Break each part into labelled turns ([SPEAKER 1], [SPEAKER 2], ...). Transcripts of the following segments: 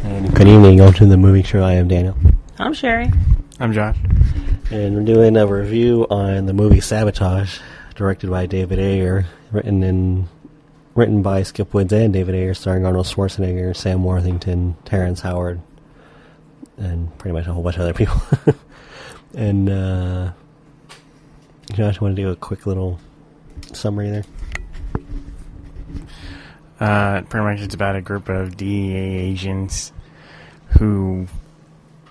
[SPEAKER 1] And good evening, welcome to the movie show. I am Daniel.
[SPEAKER 2] I'm Sherry.
[SPEAKER 3] I'm Josh.
[SPEAKER 1] And we're doing a review on the movie Sabotage, directed by David Ayer, written by Skip Woods and David Ayer, starring Arnold Schwarzenegger, Sam Worthington, Terrence Howard, and pretty much a whole bunch of other people. And Josh, want to do a quick little summary there?
[SPEAKER 3] Pretty much it's about a group of DEA agents who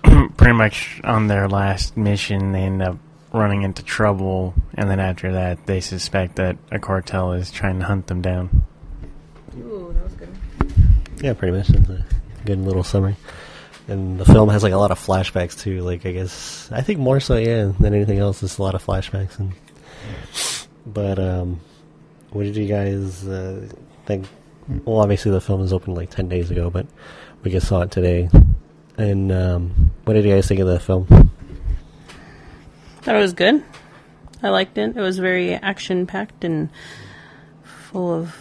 [SPEAKER 3] pretty much on their last mission they end up running into trouble, and then after that they suspect that a cartel is trying to hunt them down.
[SPEAKER 2] Ooh, that was good.
[SPEAKER 1] Yeah, pretty much. It's a good little summary. And the film has like a lot of flashbacks too. Like I think more so, than anything else. There's a lot of flashbacks. But what did you guys think? Well, obviously the film was opened like 10 days ago, but we just saw it today. And what did you guys think of the film?
[SPEAKER 2] Thought it was good. I liked it. It was very action-packed and full of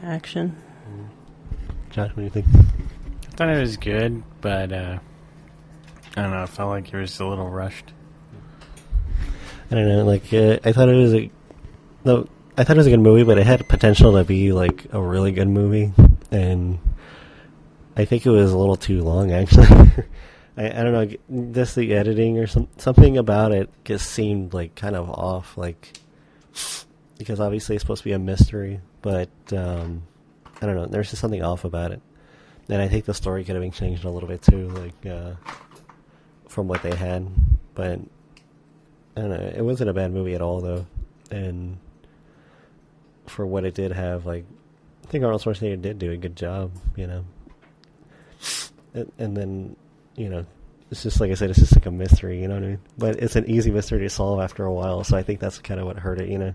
[SPEAKER 2] action.
[SPEAKER 1] Josh, what do you think?
[SPEAKER 3] I thought it was good, but I don't know, I felt like it was a little rushed.
[SPEAKER 1] I don't know, like I thought it was a good movie, but it had potential to be like a really good movie, and I think it was a little too long, actually. I don't know, just the editing or something about it just seemed like kind of off, like, because obviously it's supposed to be a mystery, but I don't know, there's just something off about it. And I think the story could have been changed a little bit too, like from what they had, but I don't know, it wasn't a bad movie at all though, and for what it did have, like, I think Arnold Schwarzenegger did do a good job, you know. And then, you know, it's just like I said, it's just like a mystery, you know what I mean? But it's an easy mystery to solve after a while, so I think that's kind of what hurt it, you know,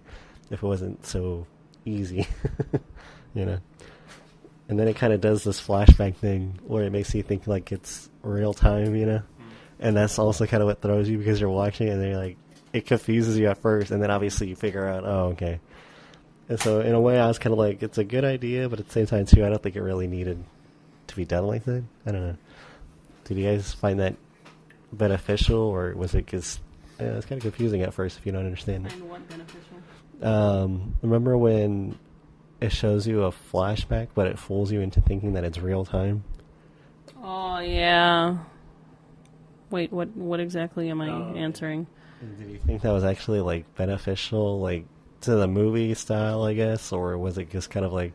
[SPEAKER 1] if it wasn't so easy, you know. And then it kind of does this flashback thing where it makes you think like it's real time, you know. And that's also kind of what throws you because you're watching it and they're like, it confuses you at first, and then obviously you figure out, oh, okay. And so in a way I was kind of like, it's a good idea, but at the same time too, I don't think it really needed to be done like that. I don't know. Did you guys find that beneficial, or was it just, it's kind of confusing at first if you don't understand it.
[SPEAKER 2] And what beneficial?
[SPEAKER 1] Remember when it shows you a flashback, but it fools you into thinking that it's real time?
[SPEAKER 2] Oh, yeah. Wait, what exactly am I answering?
[SPEAKER 1] Did you think that was actually, like, beneficial, like, to the movie style, I guess? Or was it just kind of like...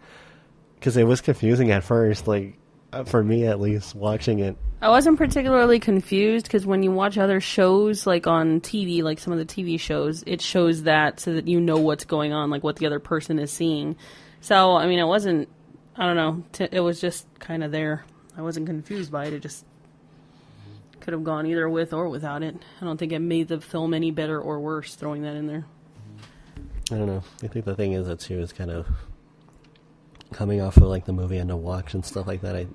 [SPEAKER 1] Because it was confusing at first, like, for me at least, watching it.
[SPEAKER 2] I wasn't particularly confused, because when you watch other shows, like on TV, like some of the TV shows, it shows that so that you know what's going on, like what the other person is seeing. So, I mean, it wasn't... I don't know. It was just kind of there. I wasn't confused by it. It just... could have gone either with or without it. I don't think it made the film any better or worse throwing that in there.
[SPEAKER 1] I don't know. I think the thing is that too is kind of coming off of like the movie End of Watch and stuff like that. I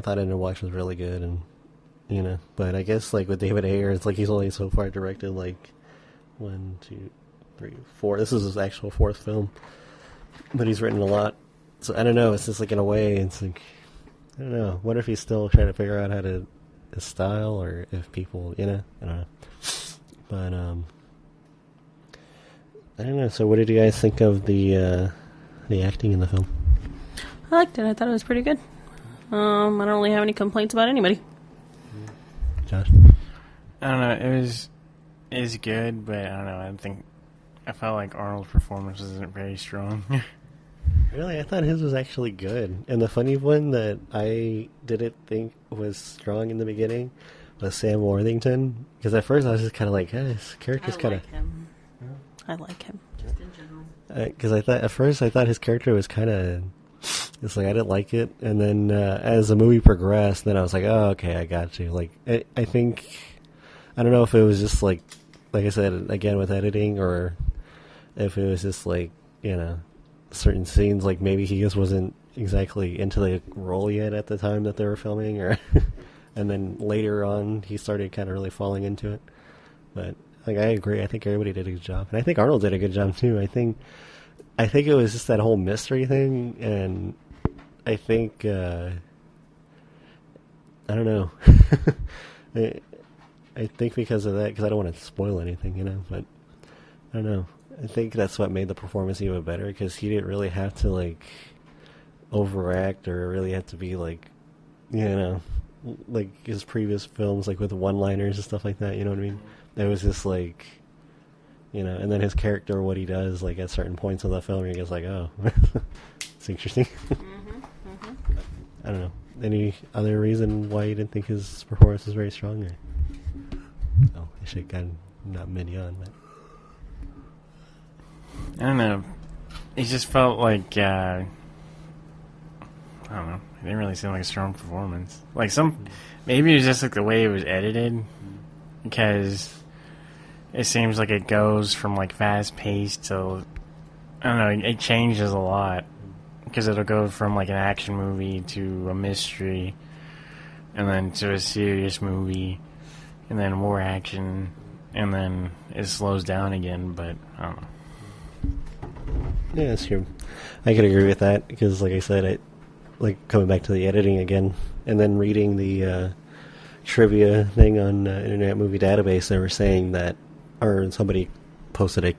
[SPEAKER 1] thought End of Watch was really good, and you know, but I guess like with David Ayer, it's like he's only so far directed like 1, 2, 3, 4. This is his actual 4th film, but he's written a lot. So I don't know. It's just like in a way, it's like. I don't know. What if he's still trying to figure out how to his style, or if people, you know, I don't know. But I don't know. So, what did you guys think of the acting in the film?
[SPEAKER 2] I liked it. I thought it was pretty good. I don't really have any complaints about anybody.
[SPEAKER 1] Josh?
[SPEAKER 3] I don't know. It was good, but I don't know. I felt like Arnold's performance wasn't very strong.
[SPEAKER 1] Really? I thought his was actually good. And the funny one that I didn't think was strong in the beginning was Sam Worthington. Because at first I was just kind of like, hey, his character's kind of...
[SPEAKER 2] I like him. Just in general.
[SPEAKER 1] Because at first I thought his character was kind of... It's like, I didn't like it. And then as the movie progressed, then I was like, oh, okay, I got you. Like, I think... I don't know if it was just like I said, again, with editing, or if it was just like, you know... certain scenes, like maybe he just wasn't exactly into the role yet at the time that they were filming, or and then later on he started kind of really falling into it. But like, I agree, I think everybody did a good job, and I think Arnold did a good job too. I think it was just that whole mystery thing, and I think I don't know. I think because of that, because I don't want to spoil anything, but I don't know. I think that's what made the performance even better, because he didn't really have to, like, overact or really have to be, like, like his previous films, like with one-liners and stuff like that, you know what I mean? It was just, like, and then his character, what he does, like, at certain points of the film, you're just like, oh, it's interesting. I don't know. Any other reason why you didn't think his performance was very strong? Or? Oh, I should have gotten not Mignon, but...
[SPEAKER 3] I don't know. It just felt like, I don't know. It didn't really seem like a strong performance. Like maybe it was just like the way it was edited, because it seems like it goes from like fast paced to, I don't know, it changes a lot, because it'll go from like an action movie to a mystery, and then to a serious movie, and then more action, and then it slows down again. But I don't know.
[SPEAKER 1] Yeah, that's true. I could agree with that, because, like I said, like coming back to the editing again, and then reading the trivia thing on Internet Movie Database, they were saying that, or somebody posted a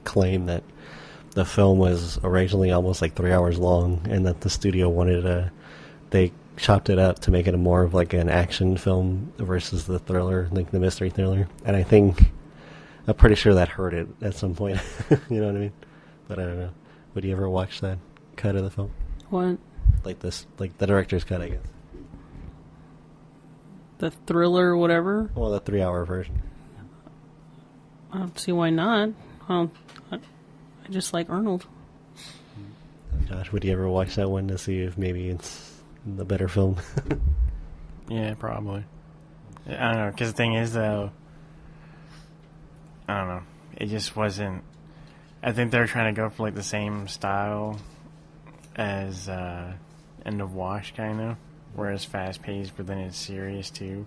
[SPEAKER 1] claim that the film was originally almost like 3 hours long, and that the studio wanted they chopped it up to make it more of like an action film versus the thriller, like the mystery thriller. And I'm pretty sure that hurt it at some point. You know what I mean? But I don't know. Would you ever watch that cut of the film?
[SPEAKER 2] What?
[SPEAKER 1] Like this, like the director's cut, I guess.
[SPEAKER 2] The thriller, whatever?
[SPEAKER 1] Well, the 3-hour version.
[SPEAKER 2] I don't see why not. Well, I just like Arnold.
[SPEAKER 1] Josh, would you ever watch that one to see if maybe it's the better film?
[SPEAKER 3] Yeah, probably. I don't know, because the thing is, though, I don't know. It just wasn't... I think they're trying to go for like the same style as End of Wash, kind of, where it's fast paced, but then it's serious too.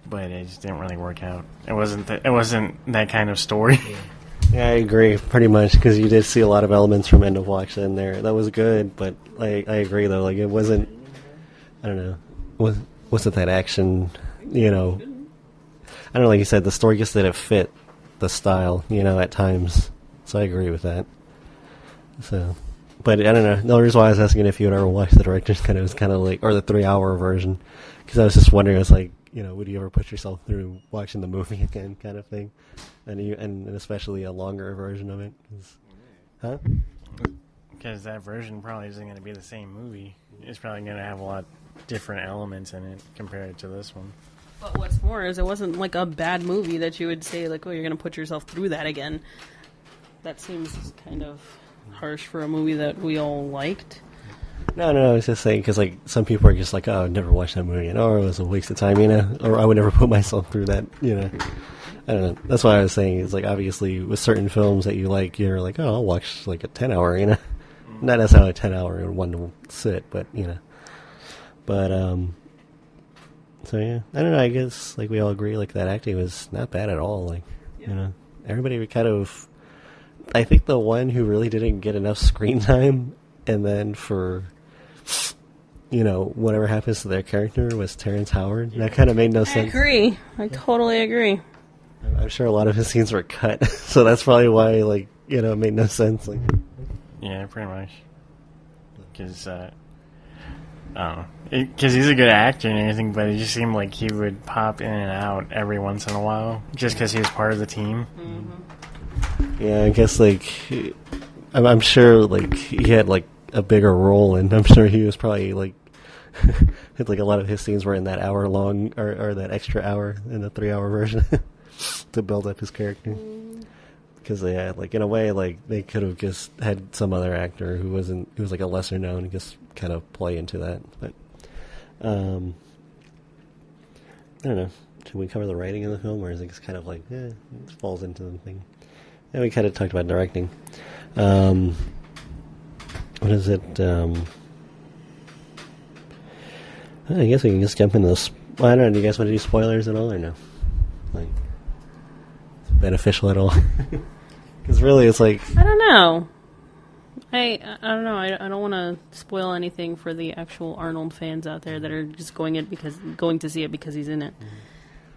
[SPEAKER 3] But it just didn't really work out. It wasn't that kind of story.
[SPEAKER 1] Yeah, I agree, pretty much, because you did see a lot of elements from End of Watch in there. That was good, but I agree, though. Like, it wasn't, I don't know, wasn't that action, I don't know, like you said, the story just didn't fit the style, at times. So I agree with that. So, but I don't know. The only reason why I was asking if you would ever watch the director's cut, it was kind of like, or the 3-hour version, because I was just wondering, it's like, would you ever put yourself through watching the movie again, kind of thing, and especially a longer version of it? Huh?
[SPEAKER 3] Because that version probably isn't going to be the same movie. It's probably going to have a lot different elements in it compared to this one.
[SPEAKER 2] But what's more is it wasn't like a bad movie that you would say like, oh, you're going to put yourself through that again. That seems kind of harsh for a movie that we all liked.
[SPEAKER 1] No, I was just saying, because like some people are just like, oh, I'd never watch that movie, or it was a waste of time, or I would never put myself through that, I don't know. That's why I was saying, it's like, obviously with certain films that you like, you're like, oh, I'll watch like a 10-hour, not necessarily a 10-hour in one sit, but but so yeah, I don't know. I guess like we all agree, like that acting was not bad at all. Like everybody kind of. I think the one who really didn't get enough screen time, and then for, whatever happens to their character, was Terrence Howard. That kind of made no sense.
[SPEAKER 2] I agree. I totally agree.
[SPEAKER 1] I'm sure a lot of his scenes were cut, so that's probably why, like, it made no sense. Like,
[SPEAKER 3] yeah, pretty much. Because, I don't know. Because he's a good actor and everything, but it just seemed like he would pop in and out every once in a while, just because he was part of the team.
[SPEAKER 2] Mm-hmm.
[SPEAKER 1] Yeah, I guess, like, I'm sure, like, he had, like, a bigger role, and I'm sure he was probably, like, like, a lot of his scenes were in that hour long, or that extra hour in the 3-hour version, to build up his character. Because they had, like, in a way, like, they could have just had some other actor who was, like, a lesser known, and just kind of play into that. But, I don't know. Should we cover the writing of the film, or is it just kind of like, it falls into the thing? Yeah, we kind of talked about directing. What is it? I guess we can just jump into this. Well, I don't know. Do you guys want to do spoilers at all, or no? Like, is it beneficial at all? Because really, it's like,
[SPEAKER 2] I don't know. Hey, I don't know. I don't want to spoil anything for the actual Arnold fans out there that are just going to see it because he's in it.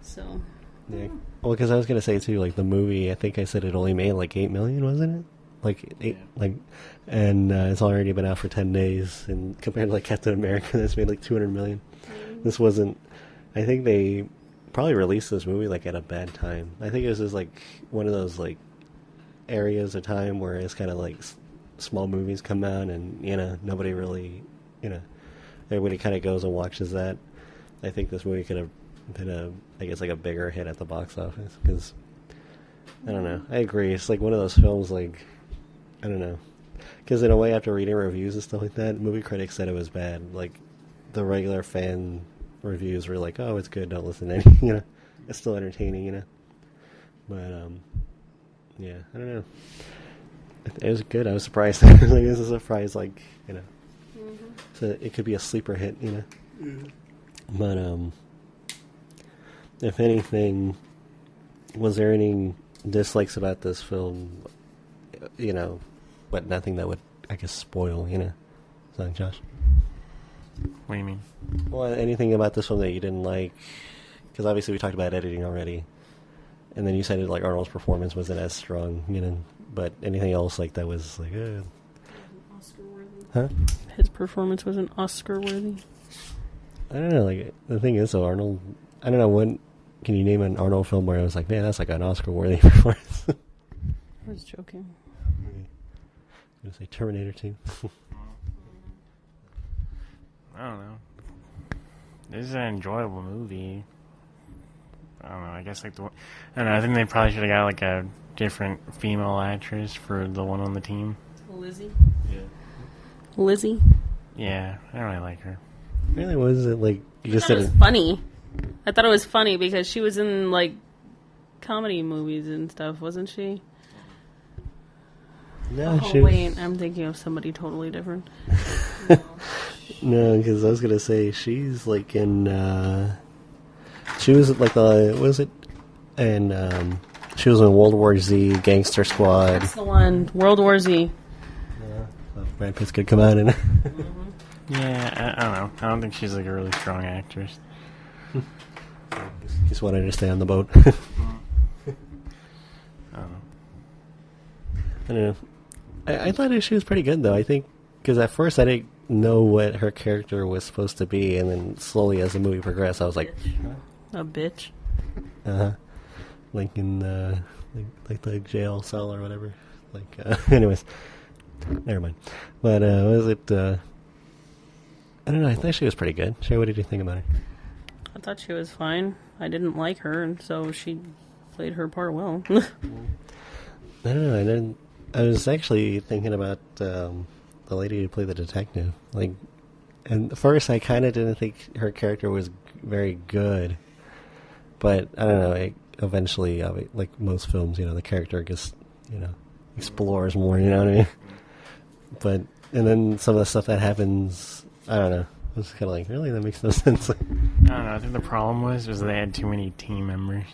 [SPEAKER 2] So.
[SPEAKER 1] Yeah. Well, because I was gonna say too, like the movie. I think I said it only made like $8 million, wasn't it? Like eight, and it's already been out for 10 days. And compared to like Captain America, that's made like $200 million. This wasn't. I think they probably released this movie like at a bad time. I think it was just like one of those like areas of time where it's kind of like small movies come out, and nobody really, everybody kind of goes and watches that. I think this movie could have been like a bigger hit at the box office, because I don't know. I agree. It's like one of those films, like, I don't know, because in a way, after reading reviews and stuff like that, movie critics said it was bad. Like the regular fan reviews were like, "Oh, it's good. Don't listen to any." It's still entertaining, But yeah, I don't know. It was good. I was surprised. Like, this is a surprise, like, so it could be a sleeper hit, But if anything, was there any dislikes about this film? But nothing that would, I guess, spoil, So, Josh?
[SPEAKER 3] What do you mean?
[SPEAKER 1] Well, anything about this film that you didn't like? Because obviously we talked about editing already. And then you said like Arnold's performance wasn't as strong, But anything else like that was like,
[SPEAKER 2] Oscar-worthy.
[SPEAKER 1] Huh?
[SPEAKER 2] His performance wasn't Oscar-worthy.
[SPEAKER 1] I don't know. Like the thing is, though, Arnold. I don't know. When can you name an Arnold film where I was like, man, that's like an Oscar-worthy performance?
[SPEAKER 2] I was joking.
[SPEAKER 1] I'm gonna say Terminator 2.
[SPEAKER 3] I don't know. This is an enjoyable movie. I don't know. I guess I don't know. I think they probably should have got like a different female actress for the one on the team.
[SPEAKER 2] Lizzie.
[SPEAKER 1] Yeah.
[SPEAKER 2] Lizzie.
[SPEAKER 3] Yeah, I don't really like her.
[SPEAKER 1] Really, was it like you just
[SPEAKER 2] I thought
[SPEAKER 1] said?
[SPEAKER 2] It was funny. I thought it was funny because she was in like comedy movies and stuff, wasn't she?
[SPEAKER 1] No,
[SPEAKER 2] oh wait, I'm thinking of somebody totally different.
[SPEAKER 1] No, because I was gonna say she's like in. She was like was it? And she was in World War Z, Gangster Squad.
[SPEAKER 2] That's the one. World War Z.
[SPEAKER 1] Yeah, so Brad Pitt could come out in it.
[SPEAKER 3] Yeah, I don't know. I don't think she's like a really strong actress.
[SPEAKER 1] Just wanted to stay on the boat.
[SPEAKER 3] I don't know.
[SPEAKER 1] I don't know. I thought she was pretty good, though. I think, because at first I didn't know what her character was supposed to be, and then slowly as the movie progressed, I was like...
[SPEAKER 2] A bitch?
[SPEAKER 1] Uh-huh. Like in, like the jail cell or whatever. Like, anyways. Never mind. But, was it, I don't know, I thought she was pretty good. Shay, what did you think about her?
[SPEAKER 2] I thought she was fine. I didn't like her, and so she played her part well.
[SPEAKER 1] I don't know, I was actually thinking about the lady who played the detective. Like, and at first I kind of didn't think her character was very good, but I don't know. Eventually, like most films, the character just explores more. You know what I mean? But and then some of the stuff that happens, I don't know. I was kind of like, really, that makes no sense.
[SPEAKER 3] I don't know. I think the problem was they had too many team members.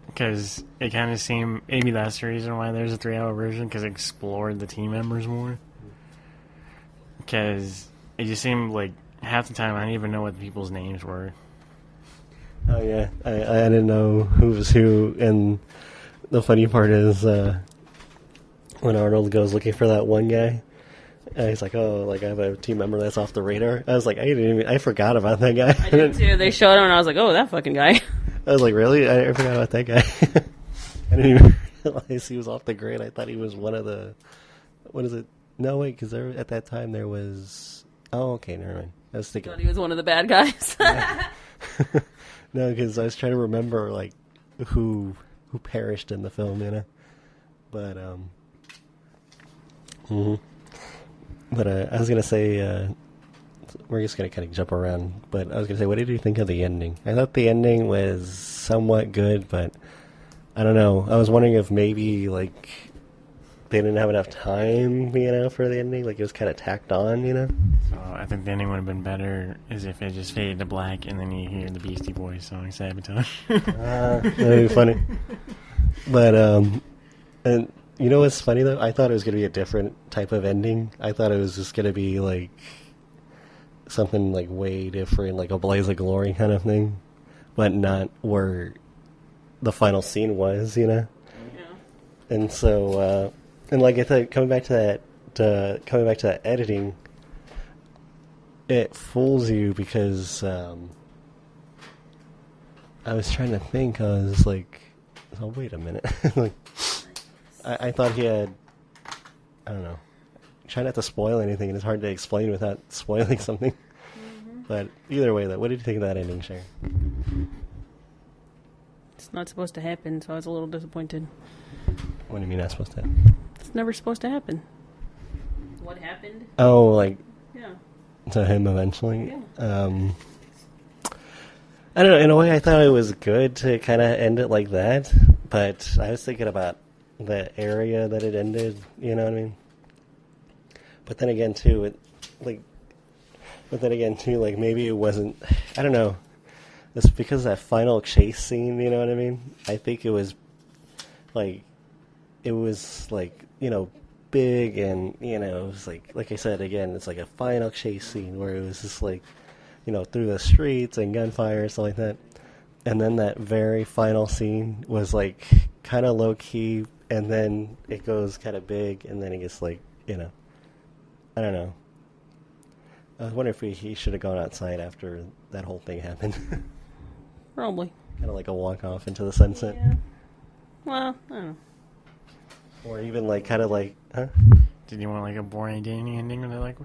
[SPEAKER 3] Because it kind of seemed, maybe that's the reason why there's a 3-hour version, because it explored the team members more. Because it just seemed like half the time I didn't even know what the people's names were.
[SPEAKER 1] Oh yeah, I didn't know who was who, and the funny part is when Arnold goes looking for that one guy, he's like, "Oh, like I have a team member that's off the radar." I was like, I forgot about that guy.
[SPEAKER 2] I did too. They showed him, and I was like, "Oh, that fucking guy."
[SPEAKER 1] I was like, really? I forgot about that guy. I didn't even realize he was off the grid. I thought he was one of the... What is it? No, wait, because at that time there was... Oh, okay, never mind. I was thinking...
[SPEAKER 2] I thought he was one of the bad guys.
[SPEAKER 1] No, because I was trying to remember, like, who perished in the film, But, But I was going to say... we're just going to kind of jump around, but I was going to say, what did you think of the ending? I thought the ending was somewhat good, but I don't know. I was wondering if maybe, like, they didn't have enough time, for the ending. Like, it was kind of tacked on,
[SPEAKER 3] So I think the ending would have been better is if it just faded to black and then you hear the Beastie Boys song, Sabotage.
[SPEAKER 1] That'd be funny. But, and, You know what's funny though? I thought it was gonna be a different type of ending. I thought it was just gonna be like something like way different, like a blaze of glory kind of thing, but not where the final scene was, you know. Yeah. And so, and like I thought, coming back to that editing, it fools you because I was trying to think. I was like, oh wait a minute, like I thought he had, I don't know. Try not to spoil anything, and it's hard to explain without spoiling something. Mm-hmm. But either way, what did you think of that ending, Cher?
[SPEAKER 2] It's not supposed to happen, so I was a little disappointed.
[SPEAKER 1] What do you mean not supposed to happen?
[SPEAKER 2] It's never supposed to happen. What happened?
[SPEAKER 1] Oh, like...
[SPEAKER 2] Yeah.
[SPEAKER 1] To him eventually?
[SPEAKER 2] Yeah.
[SPEAKER 1] I don't know, in a way I thought it was good to kind of end it like that, but I was thinking about the area that it ended, you know what I mean? But then again, too, maybe it wasn't, I don't know, it's because of that final chase scene, you know what I mean? I think it was, you know, big and, you know, it was like I said, again, it's like a final chase scene where it was just like, you know, through the streets and gunfire and stuff like that. And then that very final scene was like kind of low key, and then it goes kind of big, and then it gets like, you know, I don't know. I was wondering if he should have gone outside after that whole thing happened.
[SPEAKER 2] Probably.
[SPEAKER 1] Kind of like a walk off into the sunset.
[SPEAKER 2] Yeah. Well, I don't know.
[SPEAKER 1] Or even like kind of like, huh?
[SPEAKER 3] Did you want like a boring Danny ending where they're like,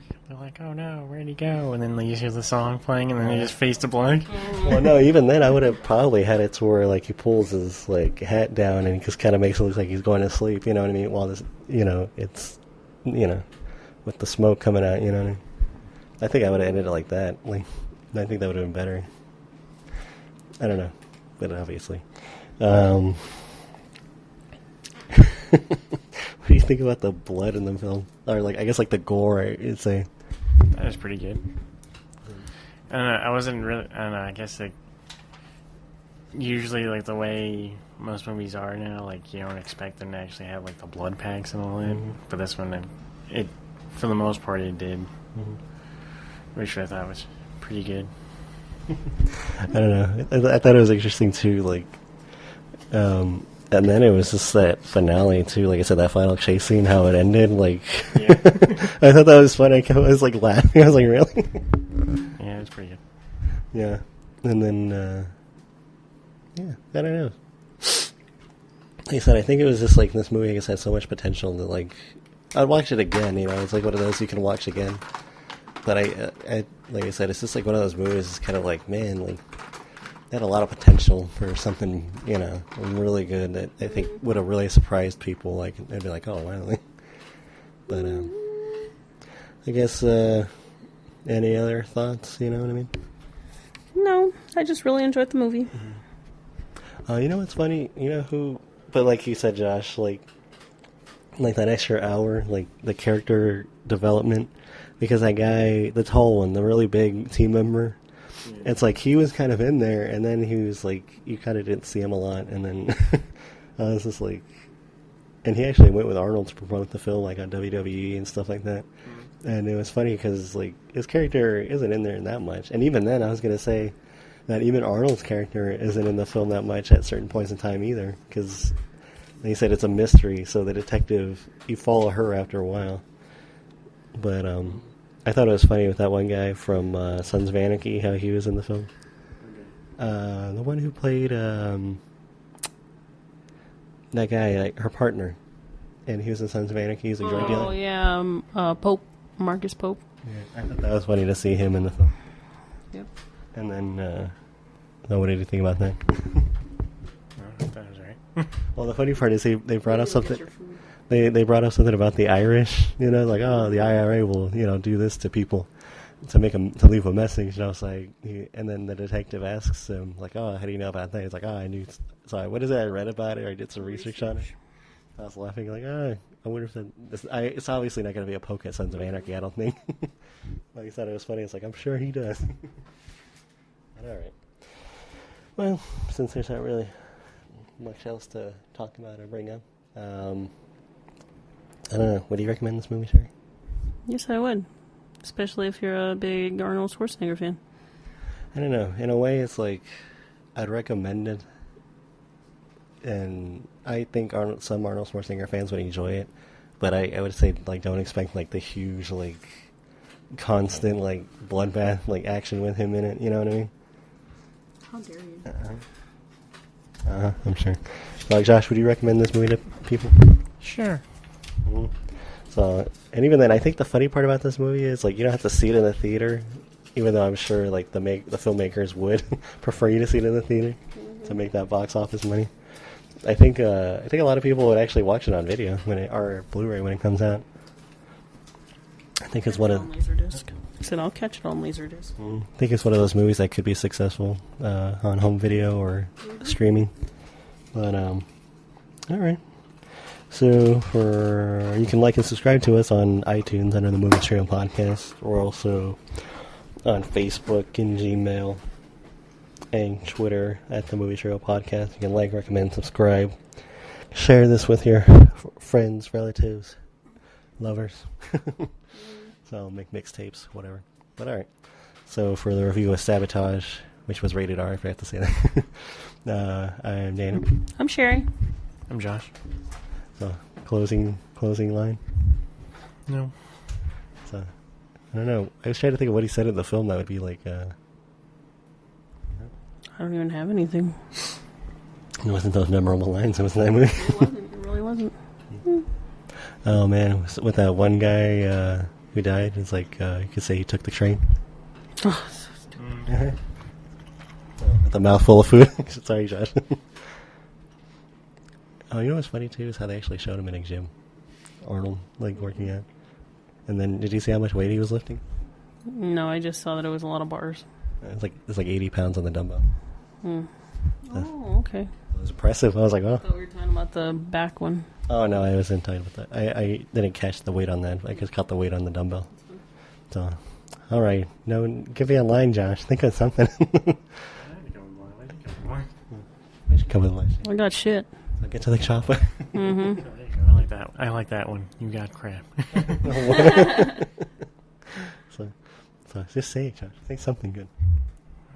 [SPEAKER 3] oh no, where'd he go? And then like, you hear the song playing, and then they just face to black.
[SPEAKER 1] Well, no, even then I would have probably had it to where like he pulls his like hat down and he just kind of makes it look like he's going to sleep. You know what I mean? While this, you know, it's, you know, with the smoke coming out. You know what I mean? I think I would have ended it like that. Like, I think that would have been better. I don't know, but obviously. What do you think about the blood in the film? Or, like, I guess, like, the gore, you'd say.
[SPEAKER 3] That was pretty good. I don't know, I wasn't really, I don't know, I guess, like, usually, like, the way most movies are now, like, you don't expect them to actually have, like, the blood packs and all that. Mm-hmm. But this one, it, for the most part, it did. Mm-hmm. Which I thought was pretty good.
[SPEAKER 1] I don't know. I thought it was interesting, too, like, and then it was just that finale, too. Like I said, that final chase scene, how it ended. Like, yeah. I thought that was fun. I was, like, laughing. I was like, really?
[SPEAKER 3] Yeah, it was pretty good.
[SPEAKER 1] Yeah. And then, yeah, I don't know. Like I said, I think it was just, like, this movie, I guess, had so much potential that, like, I'd watch it again, you know? It's, like, one of those you can watch again. But I like I said, it's just, like, one of those movies. It's kind of like, man, like, it had a lot of potential for something, you know, really good that I think would have really surprised people. Like, they'd be like, oh, wow. But, I guess, any other thoughts, you know what I mean?
[SPEAKER 2] No, I just really enjoyed the movie.
[SPEAKER 1] Mm-hmm. You know what's funny? You know who, but like you said, Josh, like that extra hour, like, the character development, because that guy, the tall one, the really big team member, it's like he was kind of in there, and then he was like, you kind of didn't see him a lot, and then I was just like, and he actually went with Arnold to promote the film, like on WWE and stuff like that. Mm-hmm. And it was funny because like his character isn't in there that much, and even then I was gonna say that even Arnold's character isn't in the film that much at certain points in time either, because he said it's a mystery, so the detective, you follow her after a while. But I thought it was funny with that one guy from Sons of Anarchy, how he was in the film. The one who played that guy, like her partner, and he was in Sons of Anarchy. He's a drug dealer.
[SPEAKER 2] Oh yeah, Pope, Marcus Pope.
[SPEAKER 1] Yeah, I thought that was funny to see him in the film.
[SPEAKER 2] Yep.
[SPEAKER 1] And then, what did you think about that?
[SPEAKER 3] I thought that was right.
[SPEAKER 1] Well, the funny part is they brought up something. They brought up something about the Irish, you know, like, oh, the IRA will, you know, do this to people to make them, to leave a message. And I was like, and then the detective asks him, like, oh, how do you know about that? He's like, oh, I knew. Sorry, what is it? I read about it, or I did some research on it. I was laughing, like, oh, I wonder if it's obviously not going to be a poke at Sons of Anarchy, I don't think. Like I said, it was funny. It's like, I'm sure he does. But all right. Well, since there's not really much else to talk about or bring up, I don't know. Would you recommend this movie, Sherry?
[SPEAKER 2] Yes, I would. Especially if you're a big Arnold Schwarzenegger fan.
[SPEAKER 1] I don't know. In a way, it's like I'd recommend it, and I think some Arnold Schwarzenegger fans would enjoy it. But I would say like don't expect like the huge like constant like bloodbath like action with him in it. You know what I mean?
[SPEAKER 2] How dare you?
[SPEAKER 1] I'm sure. Like Josh, would you recommend this movie to people?
[SPEAKER 3] Sure.
[SPEAKER 1] Mm-hmm. So, and even then, I think the funny part about this movie is like you don't have to see it in the theater, even though I'm sure like the filmmakers would prefer you to see it in the theater to make that box office money. I think a lot of people would actually watch it on video or Blu-ray when it comes out. I think it's one of.
[SPEAKER 2] Laserdisc. I said I'll catch it on Laserdisc.
[SPEAKER 1] I think it's one of those movies that could be successful on home video or streaming. But all right. So you can like and subscribe to us on iTunes under the Movie Trail Podcast. We're also on Facebook and Gmail and Twitter at the Movie Trail Podcast. You can like, recommend, subscribe, share this with your friends, relatives, lovers. So I'll make mixtapes, whatever. But alright. So for the review of Sabotage, which was rated R, I forgot to say that. I'm Dana.
[SPEAKER 2] I'm Sherry.
[SPEAKER 3] I'm Josh.
[SPEAKER 1] So closing line.
[SPEAKER 3] No.
[SPEAKER 1] So I don't know. I was trying to think of what he said in the film that would be like
[SPEAKER 2] I don't even have anything.
[SPEAKER 1] It wasn't those memorable lines. It was in that movie.
[SPEAKER 2] It wasn't. It really wasn't.
[SPEAKER 1] Oh man, with that one guy who died, it's like you could say he took the train.
[SPEAKER 2] Oh, so stupid.
[SPEAKER 1] With a mouthful of food. Sorry, Josh. Oh, you know what's funny too is how they actually showed him in a gym. Arnold, like working out. And then, did you see how much weight he was lifting?
[SPEAKER 2] No, I just saw that it was a lot of bars.
[SPEAKER 1] It's like 80 pounds on the dumbbell.
[SPEAKER 2] Oh, okay.
[SPEAKER 1] It was impressive. I was like, oh.
[SPEAKER 2] I thought we were talking about the back one.
[SPEAKER 1] Oh no, I wasn't talking about that. I didn't catch the weight on that. I just caught the weight on the dumbbell. So, all right. No, give me a line, Josh. Think of something. I should come with a line.
[SPEAKER 2] I got shit.
[SPEAKER 1] So get to the chopper.
[SPEAKER 2] Mm-hmm.
[SPEAKER 3] I like that. I like that one. You got crap.
[SPEAKER 1] so just say it, Josh. Say something good.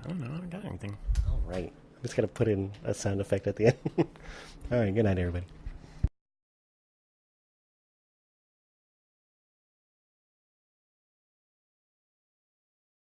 [SPEAKER 3] I don't know. I don't got anything.
[SPEAKER 1] All right. I'm just gonna put in a sound effect at the end. All right. Good night, everybody.